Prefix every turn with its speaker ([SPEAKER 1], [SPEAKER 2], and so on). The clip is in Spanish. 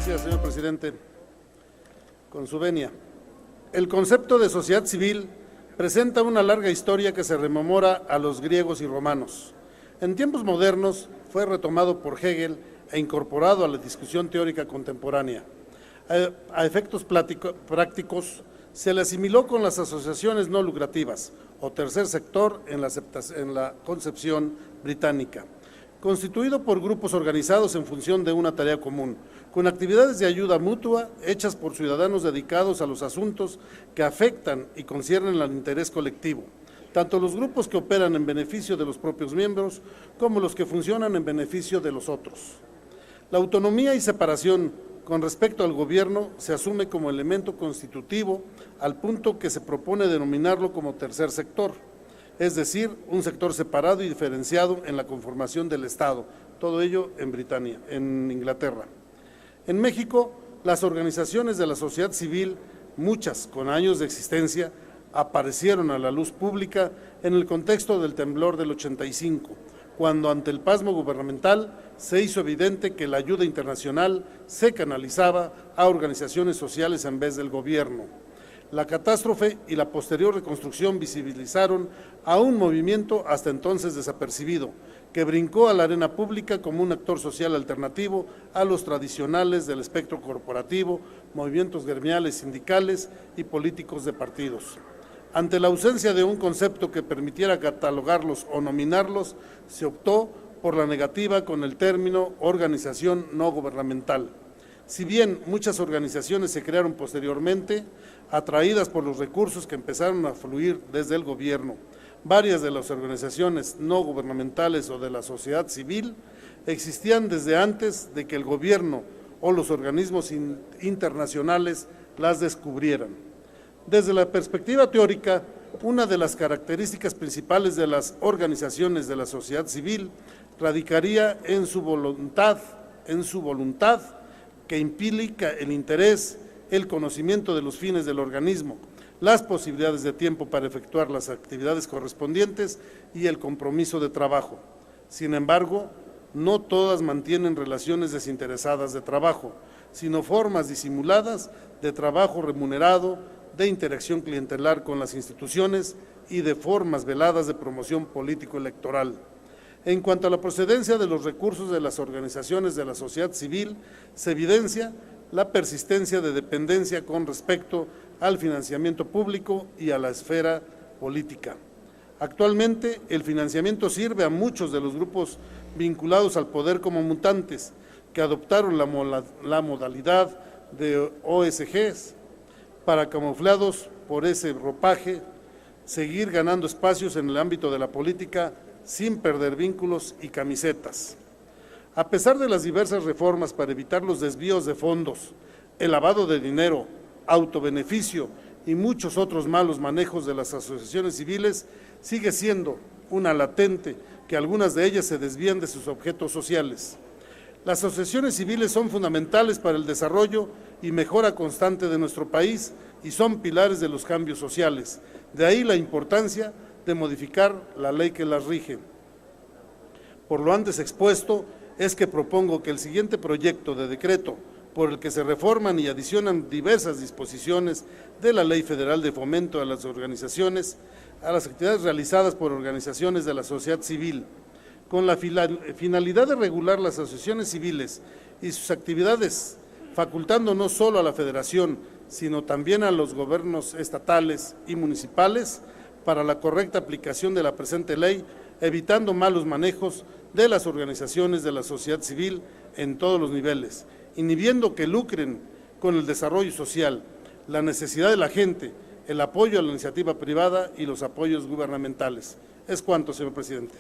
[SPEAKER 1] Gracias, señor presidente. Con su venia. El concepto de sociedad civil presenta una larga historia que se rememora a los griegos y romanos. En tiempos modernos fue retomado por Hegel e incorporado a la discusión teórica contemporánea. A efectos prácticos, se le asimiló con las asociaciones no lucrativas o tercer sector en la concepción británica, constituido por grupos organizados en función de una tarea común, con actividades de ayuda mutua hechas por ciudadanos dedicados a los asuntos que afectan y conciernen al interés colectivo, tanto los grupos que operan en beneficio de los propios miembros como los que funcionan en beneficio de los otros. La autonomía y separación con respecto al gobierno se asume como elemento constitutivo al punto que se propone denominarlo como tercer sector, es decir, un sector separado y diferenciado en la conformación del Estado, todo ello en Inglaterra. En México, las organizaciones de la sociedad civil, muchas con años de existencia, aparecieron a la luz pública en el contexto del temblor del 85, cuando ante el pasmo gubernamental se hizo evidente que la ayuda internacional se canalizaba a organizaciones sociales en vez del gobierno. La catástrofe y la posterior reconstrucción visibilizaron a un movimiento hasta entonces desapercibido, que brincó a la arena pública como un actor social alternativo a los tradicionales del espectro corporativo, movimientos gremiales, sindicales y políticos de partidos. Ante la ausencia de un concepto que permitiera catalogarlos o nominarlos, se optó por la negativa con el término organización no gubernamental. Si bien muchas organizaciones se crearon posteriormente, atraídas por los recursos que empezaron a fluir desde el gobierno, varias de las organizaciones no gubernamentales o de la sociedad civil existían desde antes de que el gobierno o los organismos internacionales las descubrieran. Desde la perspectiva teórica, una de las características principales de las organizaciones de la sociedad civil radicaría en su voluntad que implica el interés, el conocimiento de los fines del organismo, las posibilidades de tiempo para efectuar las actividades correspondientes y el compromiso de trabajo. Sin embargo, no todas mantienen relaciones desinteresadas de trabajo, sino formas disimuladas de trabajo remunerado, de interacción clientelar con las instituciones y de formas veladas de promoción político-electoral. En cuanto a la procedencia de los recursos de las organizaciones de la sociedad civil, se evidencia la persistencia de dependencia con respecto al financiamiento público y a la esfera política. Actualmente, el financiamiento sirve a muchos de los grupos vinculados al poder como mutantes, que adoptaron la modalidad de OSGs, para, camuflados por ese ropaje, seguir ganando espacios en el ámbito de la política sin perder vínculos y camisetas. A pesar de las diversas reformas para evitar los desvíos de fondos, el lavado de dinero, autobeneficio y muchos otros malos manejos de las asociaciones civiles, sigue siendo una latente que algunas de ellas se desvían de sus objetos sociales. Las asociaciones civiles son fundamentales para el desarrollo y mejora constante de nuestro país y son pilares de los cambios sociales. De ahí la importancia de modificar la ley que las rige. Por lo antes expuesto, es que propongo que el siguiente proyecto de decreto, por el que se reforman y adicionan diversas disposiciones de la Ley Federal de Fomento a las organizaciones, a las actividades realizadas por organizaciones de la sociedad civil, con la finalidad de regular las asociaciones civiles y sus actividades, facultando no solo a la Federación, sino también a los gobiernos estatales y municipales para la correcta aplicación de la presente ley, evitando malos manejos de las organizaciones de la sociedad civil en todos los niveles, inhibiendo que lucren con el desarrollo social, la necesidad de la gente, el apoyo a la iniciativa privada y los apoyos gubernamentales. Es cuanto, señor presidente.